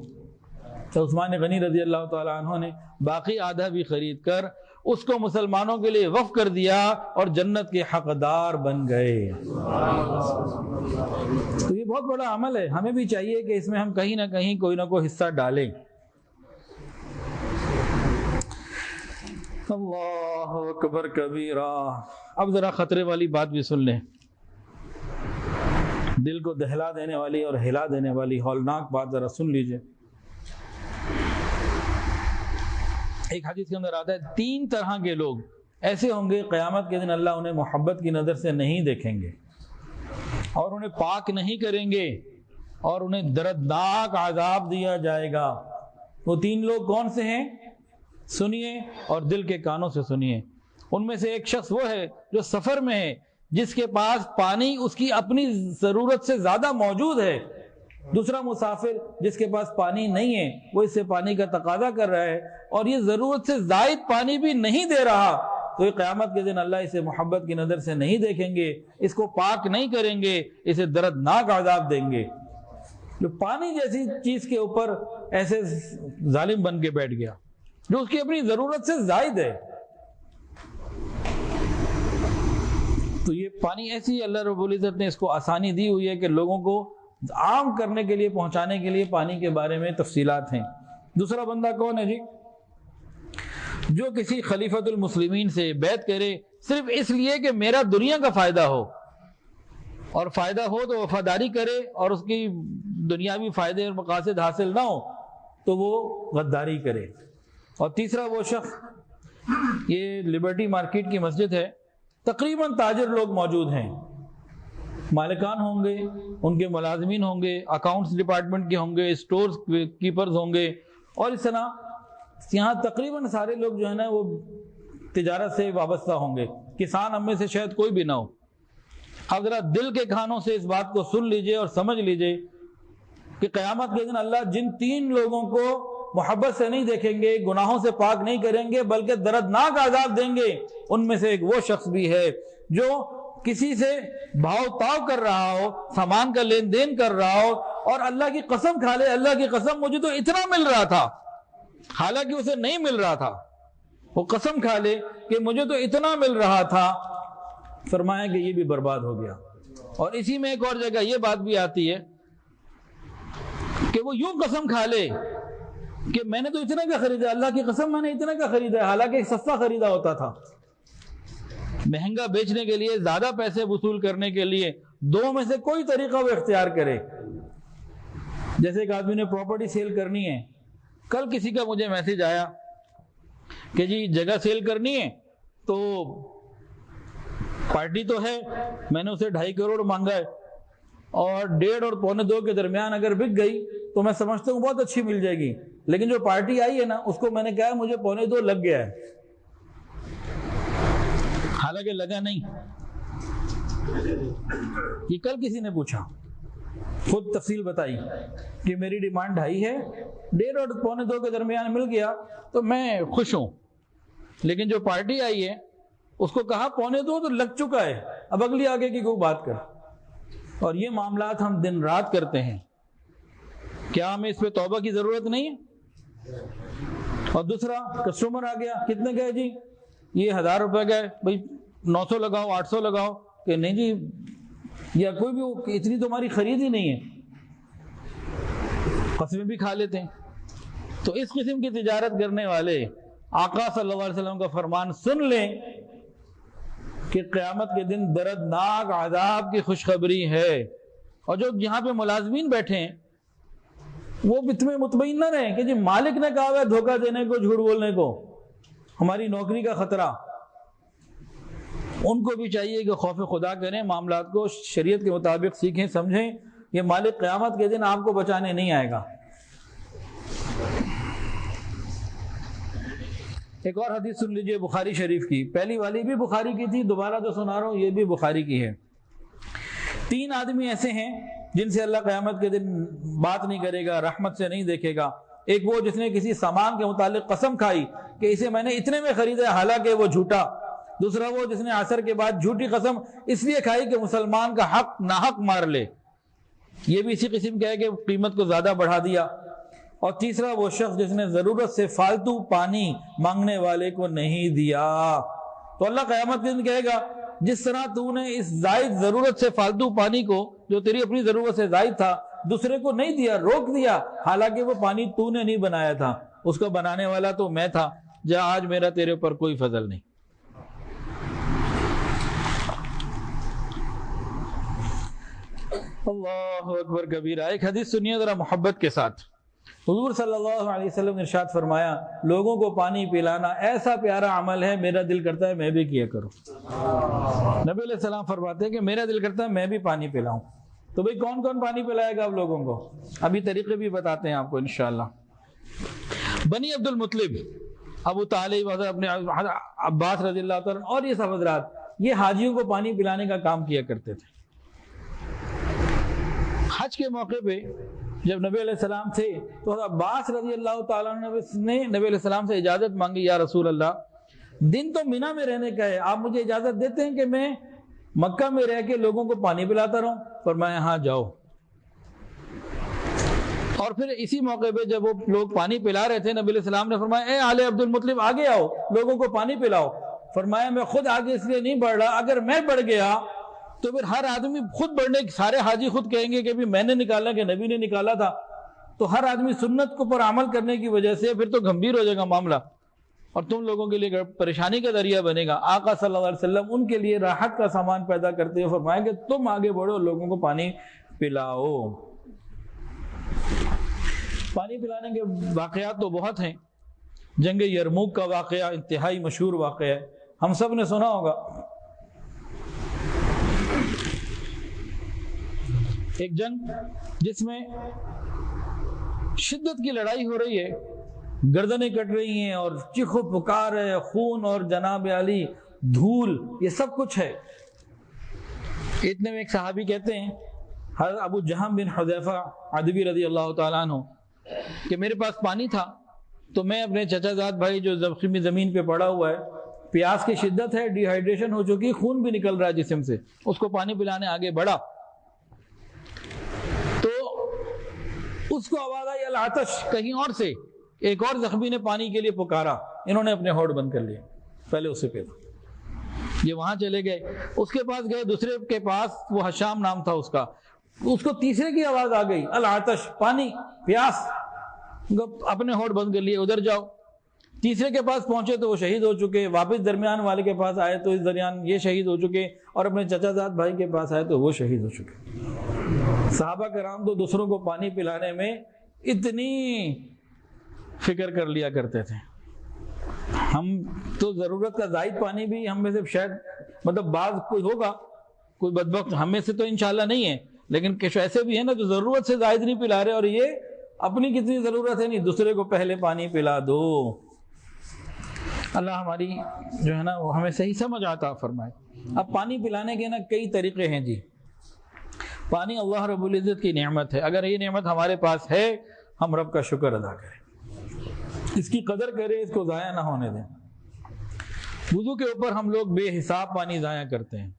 تو عثمان غنی رضی اللہ تعالیٰ عنہ نے باقی آدھا بھی خرید کر اس کو مسلمانوں کے لیے وقف کر دیا اور جنت کے حقدار بن گئے۔ تو یہ بہت بڑا عمل ہے، ہمیں بھی چاہیے کہ اس میں ہم کہیں نہ کہیں کوئی نہ کوئی حصہ ڈالیں۔ اللہ اکبر کبیرہ۔ اب ذرا خطرے والی بات بھی سن لیں، دل کو دہلا دینے والی اور ہلا دینے والی ہولناک بات ذرا سن لیجئے۔ ایک حدیث کے اندر آتا ہے 3 طرح کے لوگ ایسے ہوں گے قیامت کے دن اللہ انہیں محبت کی نظر سے نہیں دیکھیں گے اور انہیں پاک نہیں کریں گے اور انہیں دردناک عذاب دیا جائے گا۔ وہ 3 لوگ کون سے ہیں؟ سنیے اور دل کے کانوں سے سنیے۔ ان میں سے ایک شخص وہ ہے جو سفر میں ہے، جس کے پاس پانی اس کی اپنی ضرورت سے زیادہ موجود ہے۔ دوسرا مسافر جس کے پاس پانی نہیں ہے، وہ اس سے پانی کا تقاضا کر رہا ہے اور یہ ضرورت سے زائد پانی بھی نہیں دے رہا، تو یہ قیامت کے دن اللہ اسے محبت کی نظر سے نہیں دیکھیں گے، اس کو پاک نہیں کریں گے، اسے دردناک عذاب دیں گے۔ جو پانی جیسی چیز کے اوپر ایسے ظالم بن کے بیٹھ گیا جو اس کی اپنی ضرورت سے زائد ہے، تو یہ پانی ایسی اللہ رب العزت نے اس کو آسانی دی ہوئی ہے کہ لوگوں کو عام کرنے کے لیے، پہنچانے کے لیے پانی کے بارے میں تفصیلات ہیں۔ دوسرا بندہ کون ہے جی؟ جو کسی خلیفۃ المسلمین سے بیعت کرے صرف اس لیے کہ میرا دنیا کا فائدہ ہو، اور فائدہ ہو تو وفاداری کرے اور اس کی دنیاوی فائدے اور مقاصد حاصل نہ ہو تو وہ غداری کرے۔ اور تیسرا وہ شخص، یہ لبرٹی مارکیٹ کی مسجد ہے، تقریباً تاجر لوگ موجود ہیں، مالکان ہوں گے، ان کے ملازمین ہوں گے، اکاؤنٹس ڈپارٹمنٹ کے ہوں گے، اسٹورز کیپرز ہوں گے، اور اس طرح یہاں تقریباً سارے لوگ جو ہے نا وہ تجارت سے وابستہ ہوں گے، کسان ہم میں سے شاید کوئی بھی نہ ہو۔ اب ذرا دل کے کانوں سے اس بات کو سن لیجئے اور سمجھ لیجئے کہ قیامت کے دن اللہ جن 3 لوگوں کو محبت سے نہیں دیکھیں گے، گناہوں سے پاک نہیں کریں گے، بلکہ دردناک عذاب دیں گے، ان میں سے ایک وہ شخص بھی ہے جو کسی سے بھاؤ تاؤ کر رہا ہو، سامان کا لین دین کر رہا ہو اور اللہ کی قسم کھا لے، اللہ کی قسم مجھے تو اتنا مل رہا تھا، حالانکہ اسے نہیں مل رہا تھا، وہ قسم کھا لے کہ مجھے تو اتنا مل رہا تھا، فرمایا کہ یہ بھی برباد ہو گیا۔ اور اسی میں ایک اور جگہ یہ بات بھی آتی ہے کہ وہ یوں قسم کھا لے کہ میں نے تو اتنا کا خریدا، اللہ کی قسم میں نے اتنا کا خریدا، حالانکہ ایک سستا خریدا ہوتا تھا۔ مہنگا بیچنے کے لیے، زیادہ پیسے وصول کرنے کے لیے 2 میں سے کوئی طریقہ وہ اختیار کرے۔ جیسے ایک آدمی نے پراپرٹی سیل کرنی ہے، کل کسی کا مجھے میسج آیا کہ جی جگہ سیل کرنی ہے تو پارٹی تو ہے، میں نے اسے 2.5 کروڑ مانگا ہے، اور 1.5 اور 1.25 کے درمیان اگر بک گئی تو میں سمجھتا ہوں بہت اچھی مل جائے گی، لیکن جو پارٹی آئی ہے نا اس کو میں نے کہا مجھے 1.25 لگ گیا ہے، حالانکہ لگا نہیں۔ یہ کل کسی نے پوچھا، خود تفصیل بتائی کہ میری ڈیمانڈ 2.5 ہے، 1.5 اور 1.25 کے درمیان مل گیا تو میں خوش ہوں، لیکن جو پارٹی آئی ہے اس کو کہا 1.25 تو لگ چکا ہے، اب اگلی آگے کی کوئی بات کر۔ اور یہ معاملات ہم دن رات کرتے ہیں، کیا ہمیں اس پہ توبہ کی ضرورت نہیں ہے؟ اور دوسرا کسٹمر آ گیا، کتنے کا ہے جی؟ یہ 1000 روپے کا ہے، بھائی 900 لگاؤ، 800 لگاؤ، کہ نہیں جی، یا کوئی بھی اتنی تو ہماری خرید ہی نہیں ہے، قسمیں بھی کھا لیتے ہیں۔ تو اس قسم کی تجارت کرنے والے آقا صلی اللہ علیہ وسلم کا فرمان سن لیں کہ قیامت کے دن دردناک عذاب کی خوشخبری ہے۔ اور جو یہاں پہ ملازمین بیٹھے ہیں وہ اتنے مطمئن نہ رہیں کہ جی مالک نے کہا ہے دھوکہ دینے کو، جھوٹ بولنے کو، ہماری نوکری کا خطرہ۔ ان کو بھی چاہیے کہ خوف خدا کریں، معاملات کو شریعت کے مطابق سیکھیں، سمجھیں، یہ مالک قیامت کے دن آپ کو بچانے نہیں آئے گا۔ ایک اور حدیث سن لیجئے بخاری شریف کی، پہلی والی بھی بخاری کی تھی، دوبارہ جو سنا رہا ہوں یہ بھی بخاری کی ہے۔ 3 آدمی ایسے ہیں جن سے اللہ قیامت کے دن بات نہیں کرے گا، رحمت سے نہیں دیکھے گا۔ ایک وہ جس نے کسی سامان کے متعلق قسم کھائی کہ اسے میں نے اتنے میں خریدا حالانکہ وہ جھوٹا۔ دوسرا وہ جس نے عصر کے بعد جھوٹی قسم اس لیے کھائی کہ مسلمان کا حق ناحق مار لے، یہ بھی اسی قسم کا ہے کہ قیمت کو زیادہ بڑھا دیا۔ اور تیسرا وہ شخص جس نے ضرورت سے فالتو پانی مانگنے والے کو نہیں دیا۔ تو اللہ قیامت کے دن کہے گا جس طرح تو نے اس زائد ضرورت سے فالتو پانی کو جو تیری اپنی ضرورت سے زائد تھا دوسرے کو نہیں دیا، روک دیا، حالانکہ وہ پانی تو نے نہیں بنایا تھا، اس کو بنانے والا تو میں تھا، جا آج میرا تیرے اوپر کوئی فضل نہیں۔ اللہ اکبر کبیرہ۔ ایک حدیث سنیے ذرا محبت کے ساتھ۔ حضور صلی اللہ علیہ وسلم نے ارشاد فرمایا لوگوں کو پانی پلانا ایسا پیارا عمل ہے میرا دل کرتا ہے میں بھی کیا کروں۔ نبی علیہ السلام فرماتے ہیں کہ میرا دل کرتا ہے میں بھی پانی پلاؤں۔ تو بھئی کون کون پانی پلائے گا آپ لوگوں کو؟ ابھی طریقے بھی بتاتے ہیں آپ کو انشاءاللہ۔ بنی عبد المطلب، ابو طالب، اپنے عباس رضی اللہ تعالیٰ اور یہ سب حضرات یہ حاجیوں کو پانی پلانے کا کام کیا کرتے تھے۔ حج کے موقع پہ جب نبی علیہ السلام تھے تو عباس رضی اللہ تعالیٰ نے نبی علیہ السلام سے اجازت مانگی، یا رسول اللہ دن تو مینا میں رہنے کا ہے، آپ مجھے اجازت دیتے ہیں کہ میں مکہ میں رہ کے لوگوں کو پانی پلاتا رہوں؟ فرمایا ہاں جاؤ۔ اور پھر اسی موقع پہ جب وہ لوگ پانی پلا رہے تھے نبی علیہ السلام نے فرمایا اے آل عبد المطلب آگے آؤ لوگوں کو پانی پلاؤ۔ فرمایا میں خود آگے اس لیے نہیں بڑھ رہا، اگر میں بڑھ گیا تو پھر ہر آدمی خود بڑھنے، سارے حاجی خود کہیں گے کہ بھی میں نے نکالا کہ نبی نے نکالا تھا، تو ہر آدمی سنت کو پر عمل کرنے کی وجہ سے پھر تو گمبھیر ہو جائے گا معاملہ اور تم لوگوں کے لیے پریشانی کا ذریعہ بنے گا۔ آقا صلی اللہ علیہ وسلم ان کے لیے راحت کا سامان پیدا کرتے ہوئے فرمایا کہ تم آگے بڑھو لوگوں کو پانی پلاؤ۔ پانی پلانے کے واقعات تو بہت ہیں۔ جنگ یرموک کا واقعہ انتہائی مشہور واقعہ ہے، ہم سب نے سنا ہوگا۔ ایک جنگ جس میں شدت کی لڑائی ہو رہی ہے، گردنیں کٹ رہی ہیں اور چیخ و پکار ہے، خون اور جناب علی دھول، یہ سب کچھ ہے۔ اتنے میں ایک صحابی کہتے ہیں حضرت ابو جہم بن حذیفہ عدوی رضی اللہ تعالیٰ عنہ کہ میرے پاس پانی تھا تو میں اپنے چچا زاد بھائی جو زخمی زمین پہ پڑا ہوا ہے، پیاس کی شدت ہے، ڈی ہائیڈریشن ہو چکی، خون بھی نکل رہا ہے جسم سے، اس کو پانی پلانے آگے بڑھا تو اس کو آواز آئی العطش، کہیں اور سے ایک اور زخمی نے پانی کے لیے پکارا، انہوں نے اپنے ہونٹ بند کر لیے، پہلے اسے پیدا، یہ وہاں چلے گئے، اس کے پاس گئے، دوسرے کے پاس، وہ حشام نام تھا اس کا، اس کو تیسرے کی آواز آ گئی العطش، پانی، پیاس، اپنے ہونٹ بند کر لیے، ادھر جاؤ۔ تیسرے کے پاس پہنچے تو وہ شہید ہو چکے، واپس درمیان والے کے پاس آئے تو اس درمیان یہ شہید ہو چکے، اور اپنے چچا زاد بھائی کے پاس آئے تو وہ شہید ہو چکے۔ صحابہ کرام تو دوسروں کو پانی پلانے میں اتنی فکر کر لیا کرتے تھے، ہم تو ضرورت کا زائد پانی بھی ہم میں سے شاید مطلب بعض کوئی ہوگا، کوئی بدبخت، ہم میں سے تو انشاءاللہ نہیں ہے، لیکن کچھ ایسے بھی ہیں نا جو ضرورت سے زائد نہیں پلا رہے، اور یہ اپنی کتنی ضرورت ہے نہیں، دوسرے کو پہلے پانی پلا دو۔ اللہ ہماری جو ہے نا وہ ہمیں صحیح سمجھ عطا فرمائے۔ اب پانی پلانے کے نا کئی طریقے ہیں جی۔ پانی اللہ رب العزت کی نعمت ہے، اگر یہ نعمت ہمارے پاس ہے ہم رب کا شکر ادا کریں، اس کی قدر کریں، اس کو ضائع نہ ہونے دیں۔ وضو کے اوپر ہم لوگ بے حساب پانی ضائع کرتے ہیں،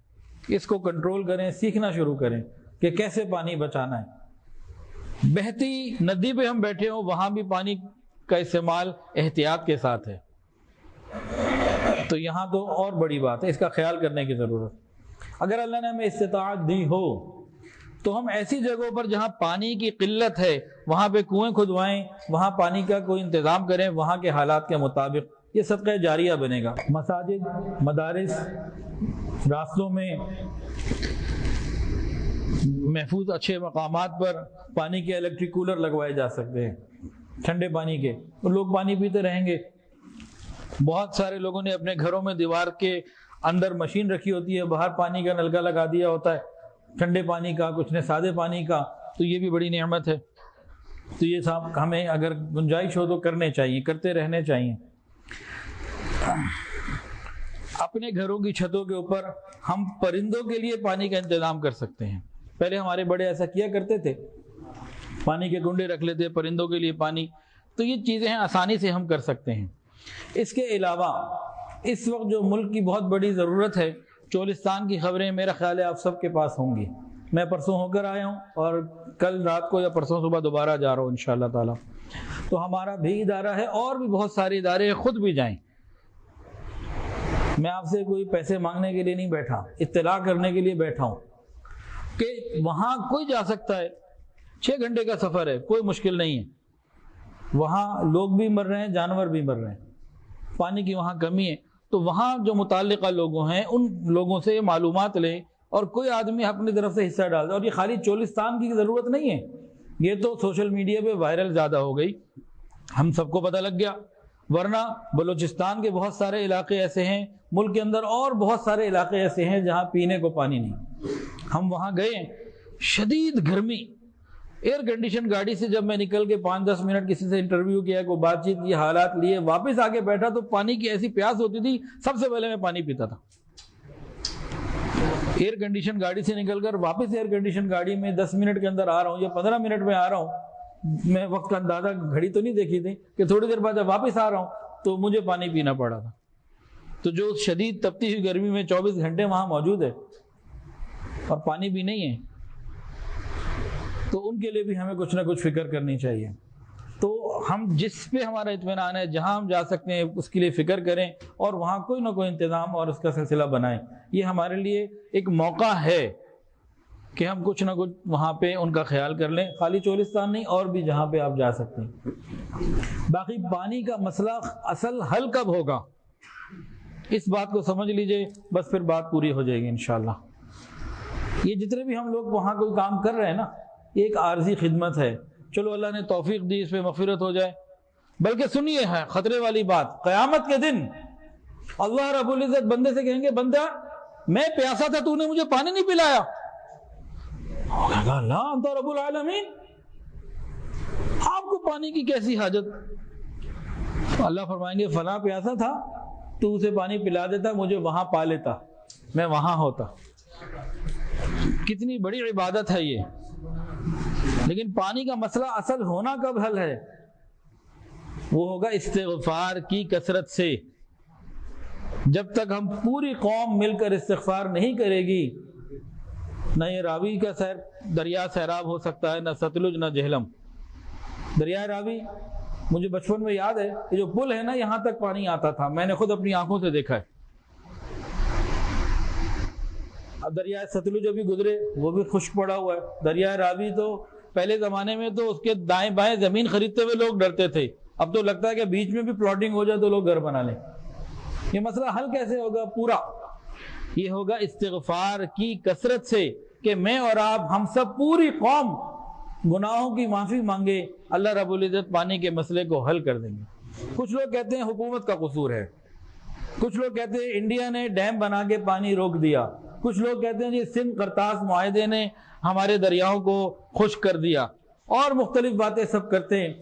اس کو کنٹرول کریں، سیکھنا شروع کریں کہ کیسے پانی بچانا ہے۔ بہتی ندی پہ ہم بیٹھے ہوں وہاں بھی پانی کا استعمال احتیاط کے ساتھ ہے، تو یہاں تو اور بڑی بات ہے، اس کا خیال کرنے کی ضرورت۔ اگر اللہ نے ہمیں استطاعت دی ہو تو ہم ایسی جگہوں پر جہاں پانی کی قلت ہے وہاں پہ کنویں کھدوائیں، وہاں پانی کا کوئی انتظام کریں، وہاں کے حالات کے مطابق، یہ صدقہ جاریہ بنے گا۔ مساجد، مدارس، راستوں میں، محفوظ اچھے مقامات پر پانی کے الیکٹرک کولر لگوائے جا سکتے ہیں، ٹھنڈے پانی کے، تو لوگ پانی پیتے رہیں گے۔ بہت سارے لوگوں نے اپنے گھروں میں دیوار کے اندر مشین رکھی ہوتی ہے، باہر پانی کا نلکا لگا دیا ہوتا ہے، ٹھنڈے پانی کا، کچھ نے سادے پانی کا، تو یہ بھی بڑی نعمت ہے۔ تو یہ سب ہمیں اگر گنجائش ہو تو کرنے چاہیے، کرتے رہنے چاہیے۔ اپنے گھروں کی چھتوں کے اوپر ہم پرندوں کے لیے پانی کا انتظام کر سکتے ہیں، پہلے ہمارے بڑے ایسا کیا کرتے تھے، پانی کے کنڈے رکھ لیتے، پرندوں کے لیے پانی، تو یہ چیزیں ہیں آسانی سے ہم کر سکتے ہیں۔ اس کے علاوہ اس وقت جو ملک کی بہت بڑی ضرورت ہے، چولستان کی خبریں میرا خیال ہے آپ سب کے پاس ہوں گی، میں پرسوں ہو کر آیا ہوں اور کل رات کو یا پرسوں صبح دوبارہ جا رہا ہوں انشاءاللہ تعالی۔ تو ہمارا بھی ادارہ ہے اور بھی بہت سارے ادارے ہیں، خود بھی جائیں۔ میں آپ سے کوئی پیسے مانگنے کے لیے نہیں بیٹھا، اطلاع کرنے کے لیے بیٹھا ہوں کہ وہاں کوئی جا سکتا ہے، 6 گھنٹے کا سفر ہے، کوئی مشکل نہیں ہے۔ وہاں لوگ بھی مر رہے ہیں، جانور بھی مر رہے ہیں، پانی کی وہاں کمی ہے، تو وہاں جو متعلقہ لوگوں ہیں ان لوگوں سے معلومات لیں اور کوئی آدمی اپنی طرف سے حصہ ڈال دے۔ اور یہ خالی چولستان کی ضرورت نہیں ہے، یہ تو سوشل میڈیا پہ وائرل زیادہ ہو گئی، ہم سب کو پتہ لگ گیا، ورنہ بلوچستان کے بہت سارے علاقے ایسے ہیں، ملک کے اندر اور بہت سارے علاقے ایسے ہیں جہاں پینے کو پانی نہیں۔ ہم وہاں گئے، شدید گرمی، ایئر کنڈیشن گاڑی سے جب میں نکل کے 5-10 منٹ کسی سے انٹرویو کیا، کوئی بات چیت کی، حالات لیے، واپس آ کے بیٹھا تو پانی کی ایسی پیاس ہوتی تھی، سب سے پہلے میں پانی پیتا تھا۔ ایئر کنڈیشن گاڑی سے نکل کر واپس ایئر کنڈیشن گاڑی میں 10 منٹ کے اندر آ رہا ہوں یا 15 منٹ میں آ رہا ہوں، میں وقت کا اندازہ گھڑی تو نہیں دیکھی تھی کہ تھوڑی دیر بعد جب واپس آ رہا ہوں تو مجھے پانی پینا پڑا تھا۔ تو جو شدید تپتی ہوئی گرمی میں 24 گھنٹے وہاں موجود ہے اور پانی بھی نہیں ہے، تو ان کے لیے بھی ہمیں کچھ نہ کچھ فکر کرنی چاہیے۔ تو ہم جس پہ ہمارا اطمینان ہے، جہاں ہم جا سکتے ہیں اس کے لیے فکر کریں اور وہاں کوئی نہ کوئی انتظام اور اس کا سلسلہ بنائیں۔ یہ ہمارے لیے ایک موقع ہے کہ ہم کچھ نہ کچھ وہاں پہ ان کا خیال کر لیں، خالی چولستان نہیں، اور بھی جہاں پہ آپ جا سکتے ہیں۔ باقی پانی کا مسئلہ اصل حل کب ہوگا، اس بات کو سمجھ لیجئے، بس پھر بات پوری ہو جائے گی انشاءاللہ۔ یہ جتنے بھی ہم لوگ وہاں کوئی کام کر رہے ہیں نا، یہ ایک عارضی خدمت ہے، چلو اللہ نے توفیق دی، اس پہ مغفرت ہو جائے۔ بلکہ سنیے ہے خطرے والی بات، قیامت کے دن اللہ رب العزت بندے سے کہیں گے، بندہ میں پیاسا تھا، تو نے مجھے پانی نہیں پلایا۔ اللہ انت رب العالمین، آپ کو پانی کی کیسی حاجت؟ اللہ فرمائیں گے فلاں پیاسا تھا، تو اسے پانی پلا دیتا، مجھے وہاں پا لیتا، میں وہاں ہوتا۔ کتنی بڑی عبادت ہے یہ۔ لیکن پانی کا مسئلہ اصل ہونا کب حل ہے؟ وہ ہوگا استغفار کی کثرت سے۔ جب تک ہم پوری قوم مل کر استغفار نہیں کرے گی، نہ یہ راوی کا دریا سیراب ہو سکتا ہے، نہ ستلج، نہ جہلم۔ دریا راوی مجھے بچپن میں یاد ہے کہ جو پل ہے نا، یہاں تک پانی آتا تھا، میں نے خود اپنی آنکھوں سے دیکھا ہے۔ اب دریائے ستلج ابھی گزرے، وہ بھی خشک پڑا ہوا ہے۔ دریائے راوی تو پہلے زمانے میں تو اس کے دائیں بائیں زمین خریدتے ہوئے لوگ ڈرتے تھے، اب تو لگتا ہے کہ بیچ میں بھی پلاٹنگ ہو جائے تو لوگ گھر بنا لیں۔ یہ مسئلہ حل کیسے ہوگا پورا؟ یہ ہوگا استغفار کی کثرت سے، کہ میں اور آپ، ہم سب پوری قوم گناہوں کی معافی مانگے، اللہ رب العزت پانی کے مسئلے کو حل کر دیں گے۔ کچھ لوگ کہتے ہیں حکومت کا قصور ہے، کچھ لوگ کہتے ہیں انڈیا نے ڈیم بنا کے پانی روک دیا، کچھ لوگ کہتے ہیں جی سندھ قرطاس معاہدے نے ہمارے دریاؤں کو خشک کر دیا، اور مختلف باتیں سب کرتے ہیں۔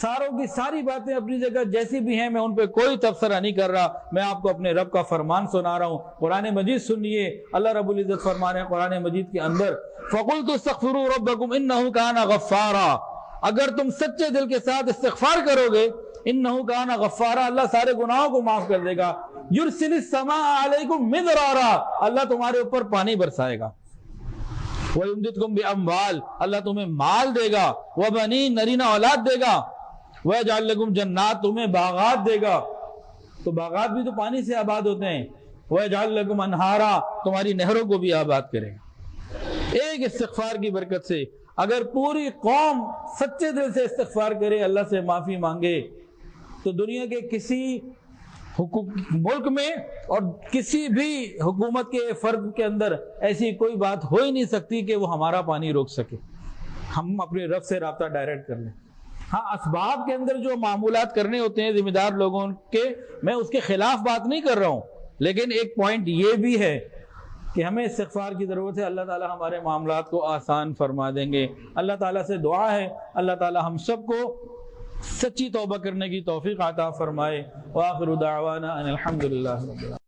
ساروں کی ساری باتیں اپنی جگہ جیسی بھی ہیں، میں ان پہ کوئی تبصرہ نہیں کر رہا، میں آپ کو اپنے رب کا فرمان سنا رہا ہوں۔ قرآن مجید سنیے، اللہ رب العزت فرما رہے ہیں قرآن مجید کے اندر، فَقُلْتُ اسْتَغْفِرُوا رَبَّكُمْ إِنَّهُ كَانَ غَفَّارًا، اگر تم سچے دل کے ساتھ استغفار کرو گے، إِنَّهُ كَانَ غَفَّارًا، اللہ سارے گناہوں کو معاف کر دے گا۔ يُرْسِلِ السَّمَاءَ عَلَيْكُمْ مِدْرَارًا، اللہ تمہارے اوپر پانی برسائے گا۔ وَيُمْدِدْكُمْ بِأَمْوَالٍ، اللہ تمہیں مال دے گا، وَبَنِينَ، نرینہ اولاد دے گا، وَيَجْعَلْ لَكُمْ جَنَّاتٍ، تمہیں باغات دے گا، تو باغات بھی تو پانی سے آباد ہوتے ہیں، وَيَجْعَلْ لَكُمْ أَنْهَارًا، تمہاری نہروں کو بھی آباد کرے گا۔ ایک استغفار کی برکت سے اگر پوری قوم سچے دل سے استغفار کرے، اللہ سے معافی مانگے، تو دنیا کے کسی ملک میں اور کسی بھی حکومت کے فرد کے اندر ایسی کوئی بات ہو ہی نہیں سکتی کہ وہ ہمارا پانی روک سکے۔ ہم اپنے رب سے رابطہ ڈائریکٹ کر لیں۔ ہاں، اسباب کے اندر جو معمولات کرنے ہوتے ہیں ذمہ دار لوگوں کے، میں اس کے خلاف بات نہیں کر رہا ہوں، لیکن ایک پوائنٹ یہ بھی ہے کہ ہمیں استغفار کی ضرورت ہے۔ اللہ تعالی ہمارے معاملات کو آسان فرما دیں گے۔ اللہ تعالیٰ سے دعا ہے اللہ تعالی ہم سب کو سچی توبہ کرنے کی توفیق عطا فرمائے۔ وآخر دعوانا ان الحمدللہ رب العالمین۔